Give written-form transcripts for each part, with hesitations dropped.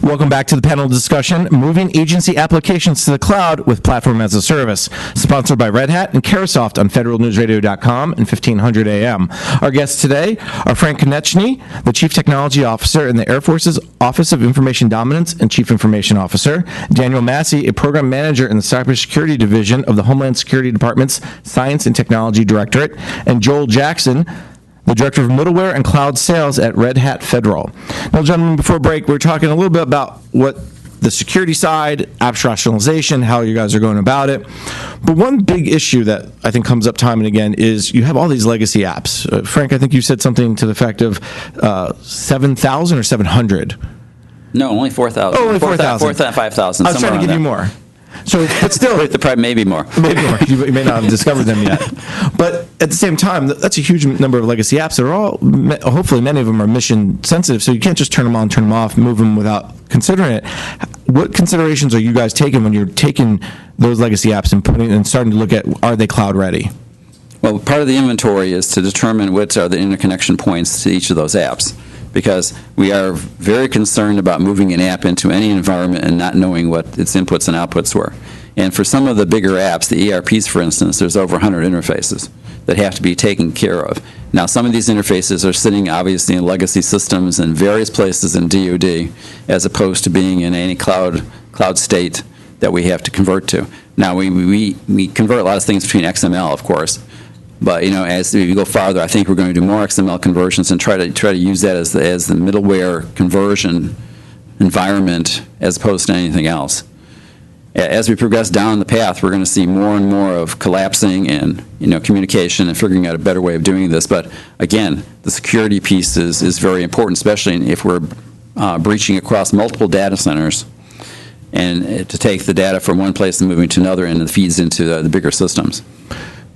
Welcome back to the panel discussion, Moving Agency Applications to the Cloud with Platform as a Service, sponsored by Red Hat and Carahsoft on federalnewsradio.com and 1500 AM. Our guests today are Frank Konechny, the Chief Technology Officer in the Air Force's Office of Information Dominance and Chief Information Officer, Daniel Massey, a Program Manager in the Cybersecurity Division of the Homeland Security Department's Science and Technology Directorate, and Joel Jackson, the Director of Middleware and Cloud Sales at Red Hat Federal. Now, gentlemen, before break, we were talking a little bit about what the security side, apps rationalization, how you guys are going about it. But one big issue that I think comes up time and again is you have all these legacy apps. Frank, I think you said something to the effect of 7,000 or 700. No, only 4,000. Oh, only 4,000. 5,000. I was trying to give you more. So, but still, maybe more. Maybe more. You may not have discovered them yet. But at the same time, that's a huge number of legacy apps that are all, hopefully many of them are mission sensitive, so you can't just turn them on, turn them off, move them without considering it. What considerations are you guys taking when you're taking those legacy apps and starting to look at, are they cloud ready? Well, part of the inventory is to determine which are the interconnection points to each of those apps, because we are very concerned about moving an app into any environment and not knowing what its inputs and outputs were. And for some of the bigger apps, the ERPs, for instance, there's over 100 interfaces that have to be taken care of. Now, some of these interfaces are sitting obviously in legacy systems in various places in DoD, as opposed to being in any cloud state that we have to convert to. Now, we convert a lot of things between XML, of course. But as we go farther, I think we're going to do more XML conversions and try to use that as the middleware conversion environment as opposed to anything else. As we progress down the path, we're going to see more and more of collapsing and communication and figuring out a better way of doing this. But again, the security piece is very important, especially if we're breaching across multiple data centers, and to take the data from one place and moving to another, and it feeds into the bigger systems.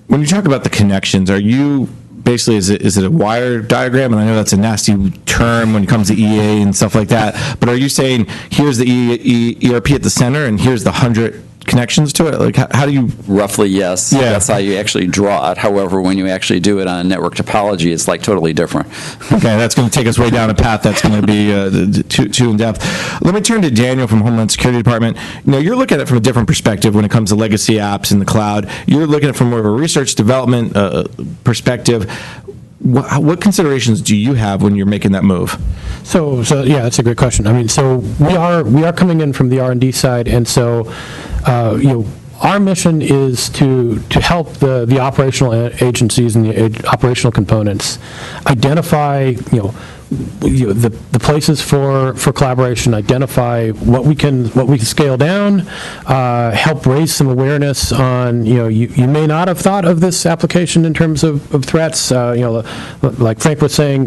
When you talk about the connections, are you basically, is it a wire diagram? And I know that's a nasty term when it comes to EA and stuff like that, but are you saying here's the ERP at the center and here's the 100 connections to it? Like, how do you? Roughly, yes. Yeah. That's how you actually draw it. However, when you actually do it on a network topology, it's like totally different. Okay, that's going to take us way down a path that's going to be too in depth. Let me turn to Daniel from Homeland Security Department. You're looking at it from a different perspective when it comes to legacy apps in the cloud. You're looking at it from more of a research development perspective. What considerations do you have when you're making that move? So yeah, that's a great question. I mean, so we are coming in from the R&D side, and so our mission is to help the operational agencies and the operational components identify the places for collaboration, identify what we can scale down, help raise some awareness on you may not have thought of this application in terms of threats. Like Frank was saying,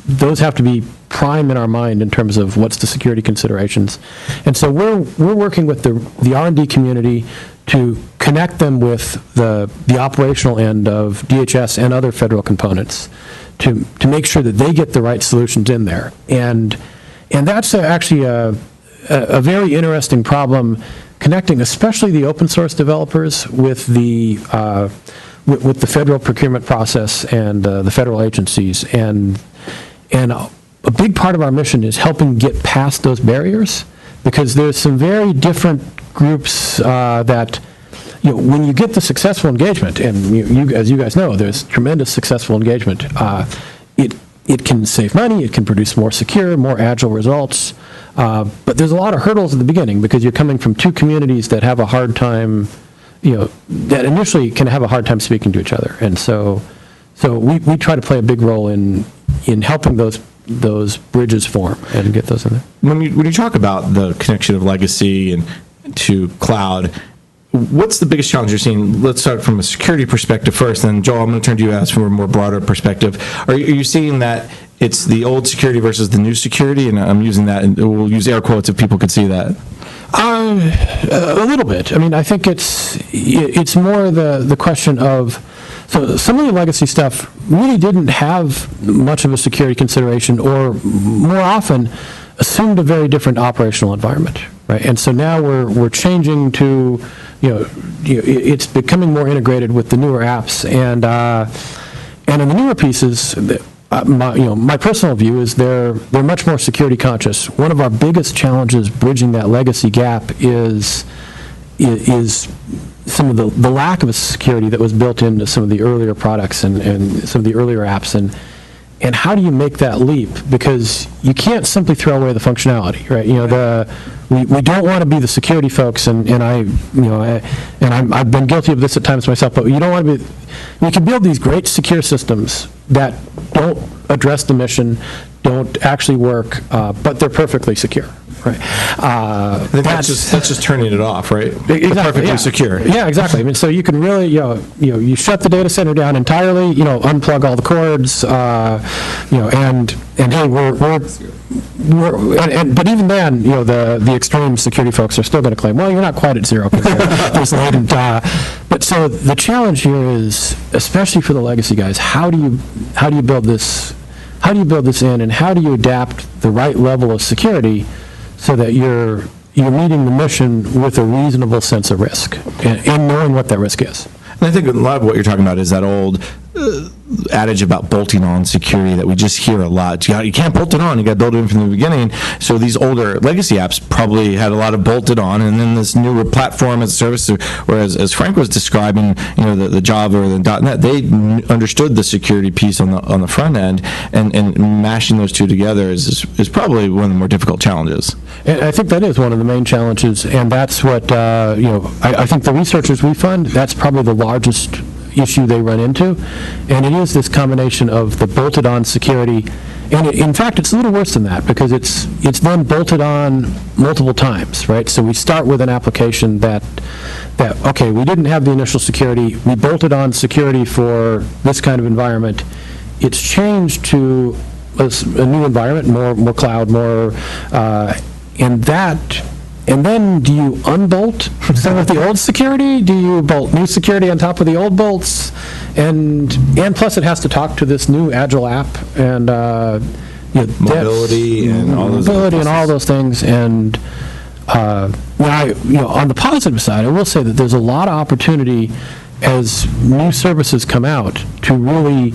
those have to be prime in our mind in terms of what's the security considerations. And so we're working with the R&D community to connect them with the operational end of DHS and other federal components to make sure that they get the right solutions in there. And that's actually a very interesting problem, connecting especially the open source developers with the federal procurement process and the federal agencies. And a big part of our mission is helping get past those barriers, because there's some very different groups that, when you get the successful engagement, and as you guys know, there's tremendous successful engagement, it can save money, it can produce more secure, more agile results, but there's a lot of hurdles at the beginning, because you're coming from two communities that have a hard time, that initially can have a hard time speaking to each other. And so we try to play a big role in helping those bridges form and get those in there. When you talk about the connection of legacy and to cloud, what's the biggest challenge you're seeing? Let's start from a security perspective first, and Joel, I'm going to turn to you as from a more broader perspective. Are you seeing that it's the old security versus the new security? And I'm using that, and we'll use air quotes if people could see that. A little bit. I mean, I think it's more the question of, so some of the legacy stuff really didn't have much of a security consideration, or more often assumed a very different operational environment, right? And so now we're changing to, it's becoming more integrated with the newer apps, and in the newer pieces, my personal view is they're much more security conscious. One of our biggest challenges bridging that legacy gap is some of the lack of security that was built into some of the earlier products and some of the earlier apps, and how do you make that leap? Because you can't simply throw away the functionality, right? We don't want to be the security folks, and I've been guilty of this at times myself, but you don't want to be. We can build these great secure systems that don't address the mission, don't actually work, but they're perfectly secure. Right. I think that's just turning it off, right? Exactly. Perfectly secure. Yeah, exactly. I mean, so you can really, you shut the data center down entirely, unplug all the cords, and hey, but even then, the extreme security folks are still going to claim, well, you're not quite at zero because there's latent. But so the challenge here is, especially for the legacy guys, how do you build this? How do you build this in, and how do you adapt the right level of security so that you're meeting the mission with a reasonable sense of risk and knowing what that risk is? And I think a lot of what you're talking about is that old adage about bolting on security that we just hear a lot. You can't bolt it on. You got to build it in from the beginning. So these older legacy apps probably had a lot of bolted on, and then this newer platform as a service. Whereas, as Frank was describing, the Java or the .NET, they understood the security piece on the front end, and mashing those two together is probably one of the more difficult challenges. And I think that is one of the main challenges, and that's what I think the researchers we fund. That's probably the largest issue they run into, and it is this combination of the bolted-on security, and in fact, it's a little worse than that, because it's then bolted on multiple times, right? So we start with an application that okay, we didn't have the initial security, we bolted on security for this kind of environment. It's changed to a new environment, more cloud, more, and then do you unbolt some of the old security? Do you bolt new security on top of the old bolts? And plus it has to talk to this new Agile app and mobility and all those things. And on the positive side, I will say that there's a lot of opportunity as new services come out to really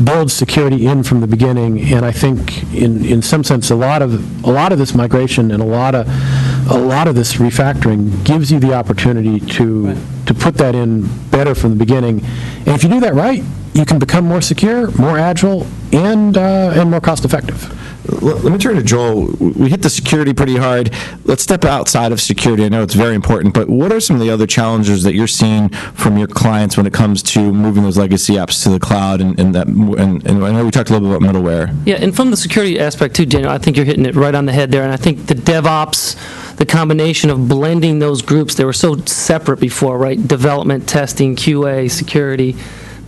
build security in from the beginning, and I think in some sense a lot of this migration and a lot of this refactoring gives you the opportunity to put that in better from the beginning. And if you do that right, you can become more secure, more agile, and more cost effective. Let me turn to Joel. We hit the security pretty hard. Let's step outside of security. I know it's very important, but what are some of the other challenges that you're seeing from your clients when it comes to moving those legacy apps to the cloud? And I know we talked a little bit about middleware. Yeah, and from the security aspect too, Daniel, I think you're hitting it right on the head there. And I think the DevOps, the combination of blending those groups, they were so separate before, right? Development, testing, QA, security.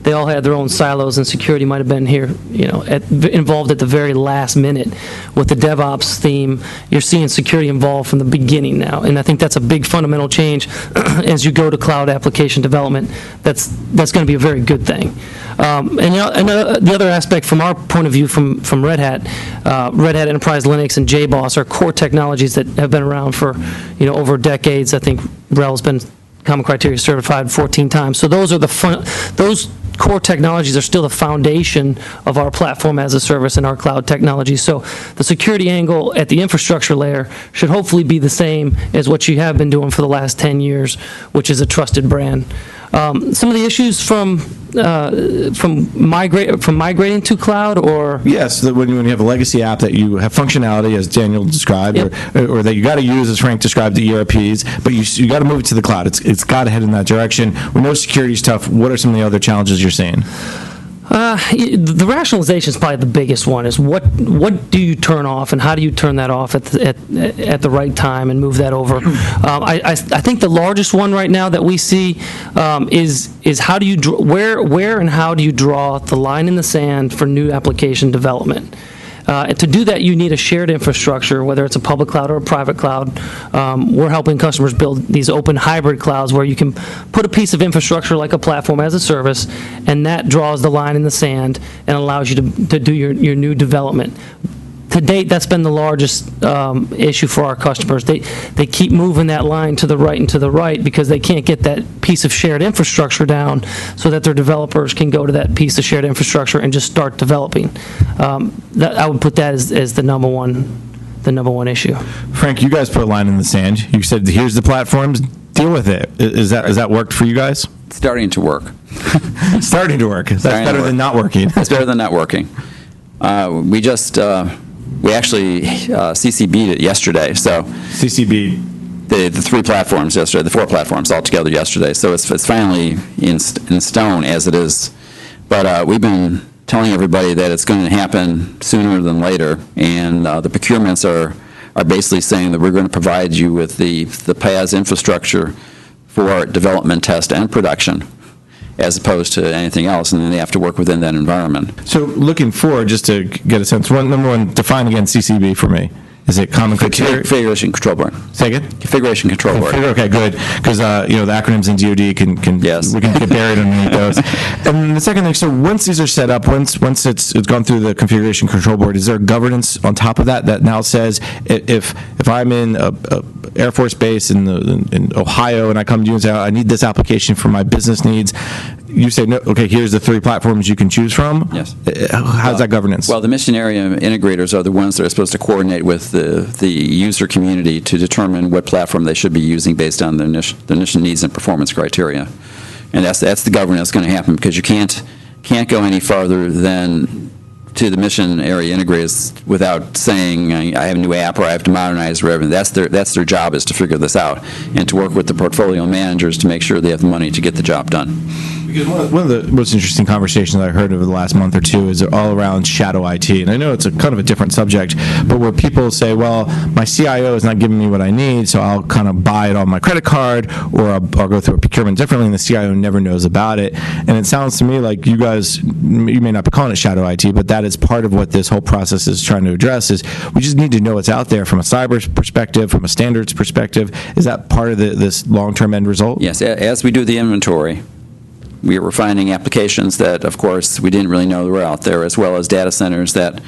They all had their own silos, and security might have been here, involved at the very last minute. With the DevOps theme, you're seeing security involved from the beginning now, and I think that's a big fundamental change as you go to cloud application development. That's going to be a very good thing. And the other aspect from our point of view from Red Hat, Red Hat Enterprise Linux and JBoss are core technologies that have been around for over decades. I think RHEL's been Common Criteria certified 14 times. So those are those core technologies are still the foundation of our platform as a service and our cloud technology. So the security angle at the infrastructure layer should hopefully be the same as what you have been doing for the last 10 years, which is a trusted brand. Some of the issues from migrating to cloud, or yes, when you have a legacy app that you have functionality, as Daniel described, yep, or that you got to use, as Frank described, the ERPs, but you got to move it to the cloud. It's got to head in that direction. We know security is tough. What are some of the other challenges you're seeing? The rationalization is probably the biggest one. Is what do you turn off, and how do you turn that off at the right time and move that over? I think the largest one right now that we see is how do you where and how do you draw the line in the sand for new application development? And to do that, you need a shared infrastructure, whether it's a public cloud or a private cloud. We're helping customers build these open hybrid clouds where you can put a piece of infrastructure like a platform as a service, and that draws the line in the sand and allows you to do your new development. to date, that's been the largest issue for our customers. They keep moving that line to the right and to the right because they can't get that piece of shared infrastructure down so that their developers can go to that piece of shared infrastructure and just start developing. I would put that as the number one issue. Frank, you guys put a line in the sand. You said, here's the platforms, deal with it. Is that worked for you guys? Starting to work. Starting to work. That's better than not working. That's better than not working. We actually CCB'd it yesterday. So CCB. The 3 platforms yesterday, the 4 platforms all together yesterday. So it's finally in stone as it is. But we've been telling everybody that it's going to happen sooner than later, and the procurements are basically saying that we're going to provide you with the PaaS infrastructure for development, test, and production, as opposed to anything else, and then they have to work within that environment. So looking forward, just to get a sense, number one, define again CCB for me. Is it Common Criteria? Configuration Control Board. Say again? Configuration Control Board. Okay, good. Because, the acronyms in DoD can Yes. we can get buried underneath those. And the second thing, so once these are set up, once it's gone through the Configuration Control Board, is there governance on top of that now says if I'm in a Air Force base in Ohio and I come to you and say, I need this application for my business needs, you say, no, okay, here's the 3 platforms you can choose from? Yes. How's that governance? Well, the mission area integrators are the ones that are supposed to coordinate with the user community to determine what platform they should be using based on their initial needs and performance criteria. And that's the governance going to happen, because you can't go any farther than to the mission area integrators without saying, I have a new app or I have to modernize or whatever. That's their job, is to figure this out and to work with the portfolio managers to make sure they have the money to get the job done. Because one of the most interesting conversations I heard over the last month or two is all around shadow IT. And I know it's a kind of a different subject, but where people say, well, my CIO is not giving me what I need, so I'll kind of buy it on my credit card, or I'll go through a procurement differently, and the CIO never knows about it. And it sounds to me like you guys, you may not be calling it shadow IT, but that is part of what this whole process is trying to address, is we just need to know what's out there from a cyber perspective, from a standards perspective. Is that part of this long-term end result? Yes, as we do the inventory, we were finding applications that, of course, we didn't really know were out there, as well as data centers and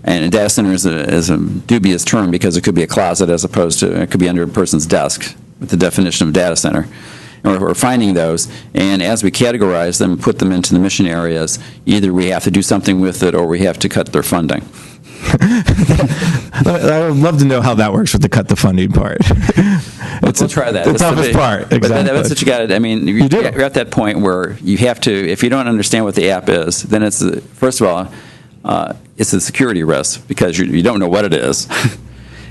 a data center is a dubious term, because it could be a closet as opposed to, it could be under a person's desk with the definition of data center. And we're finding those, and as we categorize them, put them into the mission areas, either we have to do something with it or we have to cut their funding. I would love to know how that works with the cut the funding part. We'll try that. The toughest part, exactly. But that's what you got to, I mean, you're at that point where you have to, if you don't understand what the app is, then it's, first of all, it's a security risk, because you don't know what it is.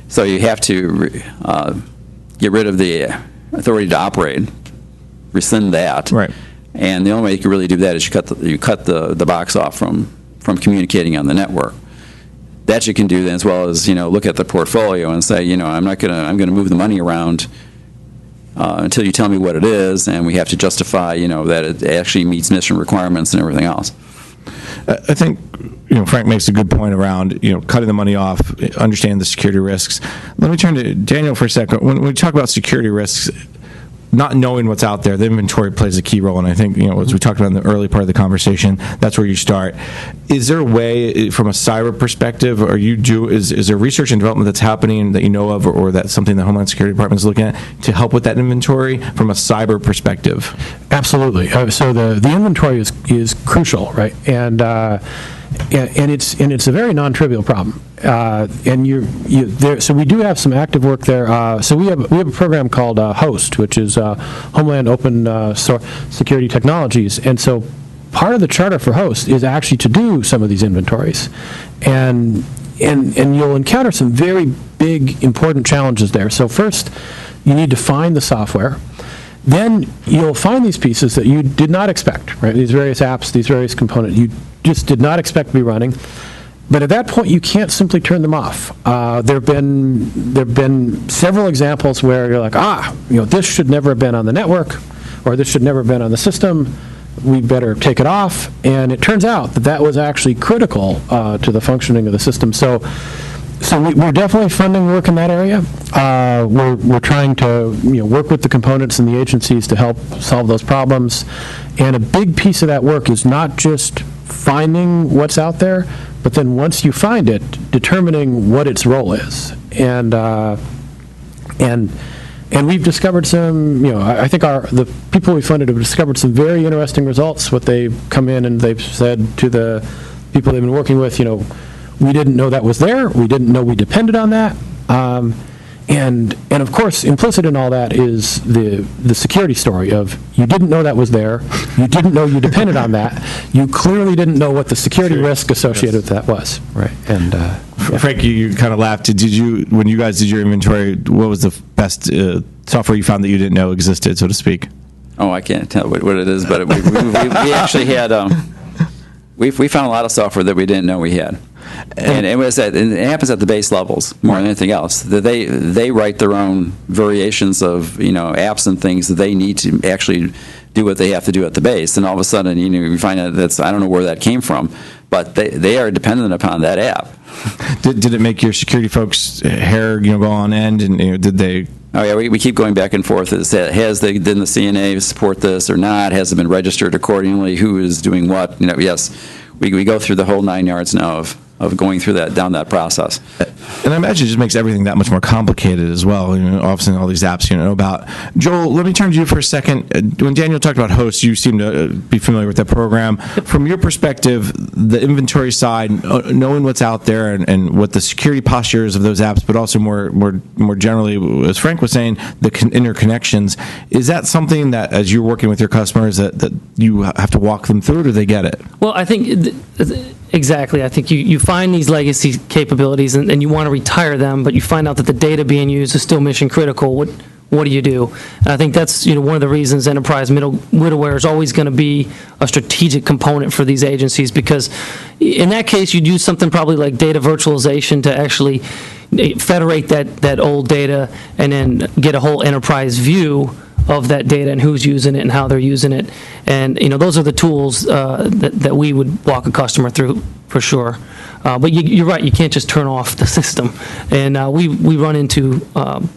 So you have to get rid of the authority to operate, rescind that. Right. And the only way you can really do that is you cut the box off from communicating on the network. That you can do then, as well as, look at the portfolio and say, I'm going to move the money around until you tell me what it is, and we have to justify, that it actually meets mission requirements and everything else. I think, Frank makes a good point around, cutting the money off, understand the security risks. Let me turn to Daniel for a second. When we talk about security risks, not knowing what's out there, the inventory plays a key role, and I think, as we talked about in the early part of the conversation, that's where you start. Is there a way, from a cyber perspective, is there research and development that's happening that you know of, or that's something the Homeland Security Department is looking at to help with that inventory from a cyber perspective? Absolutely. So the inventory is crucial, right? And it's a very non-trivial problem. So we do have some active work there. So we have a program called HOST, which is Homeland Open Security Technologies, and so part of the charter for HOST is actually to do some of these inventories, and you'll encounter some very big, important challenges there. So first, you need to find the software. Then you'll find these pieces that you did not expect, right? These various apps, these various components you just did not expect to be running. But at that point, you can't simply turn them off. There have been several examples where you're like, this should never have been on the network, or this should never have been on the system. We better take it off. And it turns out that was actually critical to the functioning of the system. So we're definitely funding work in that area. We're trying to work with the components and the agencies to help solve those problems. And a big piece of that work is not just finding what's out there, but then once you find it, determining what its role is. And we've discovered some, I think the people we funded have discovered some very interesting results. What they've come in and they've said to the people they've been working with, we didn't know that was there. We didn't know we depended on that. And of course, implicit in all that is the security story of you didn't know that was there, you didn't know you depended on that, you clearly didn't know what the security risk associated with that was, right? And Frank, you kind of laughed. When you guys did your inventory, what was the best software you found that you didn't know existed, so to speak? Oh, I can't tell what it is, but we actually had we found a lot of software that we didn't know we had. And it happens at the base levels more than anything else. That they write their own variations of apps and things that they need to actually do what they have to do at the base, and all of a sudden you find out I don't know where that came from, but they are dependent upon that app. Did it make your security folks' hair go on end, and did they? Oh yeah, we keep going back and forth. Didn't the CNA support this or not? Has it been registered accordingly? Who is doing what? Yes, we go through the whole 9 yards now of going through down that process. And I imagine it just makes everything that much more complicated as well. Obviously, all these apps know about. Joel, let me turn to you for a second. When Daniel talked about hosts, you seem to be familiar with that program. From your perspective, the inventory side, knowing what's out there and what the security posture is of those apps, but also more generally, as Frank was saying, the interconnections, is that something that, as you're working with your customers, that you have to walk them through, or do they get it? Well, I think exactly. I think you find these legacy capabilities and you want to retire them, but you find out that the data being used is still mission critical. What do you do? And I think that's one of the reasons enterprise middleware is always going to be a strategic component for these agencies, because in that case you'd use something probably like data virtualization to actually federate that old data and then get a whole enterprise view of that data and who's using it and how they're using it. And those are the tools that we would walk a customer through for sure. But you're right, you can't just turn off the system. And we run into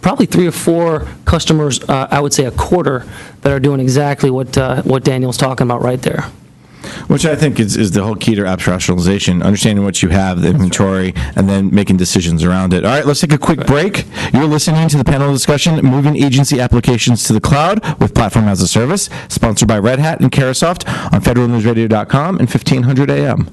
probably 3 or 4 customers, I would say a quarter, that are doing exactly what Daniel's talking about right there. Which I think is the whole key to apps rationalization, understanding what you have, the inventory, and then making decisions around it. All right, let's take a quick break. You're listening to the panel discussion, Moving Agency Applications to the Cloud with Platform as a Service, sponsored by Red Hat and Carahsoft on federalnewsradio.com and 1500 AM.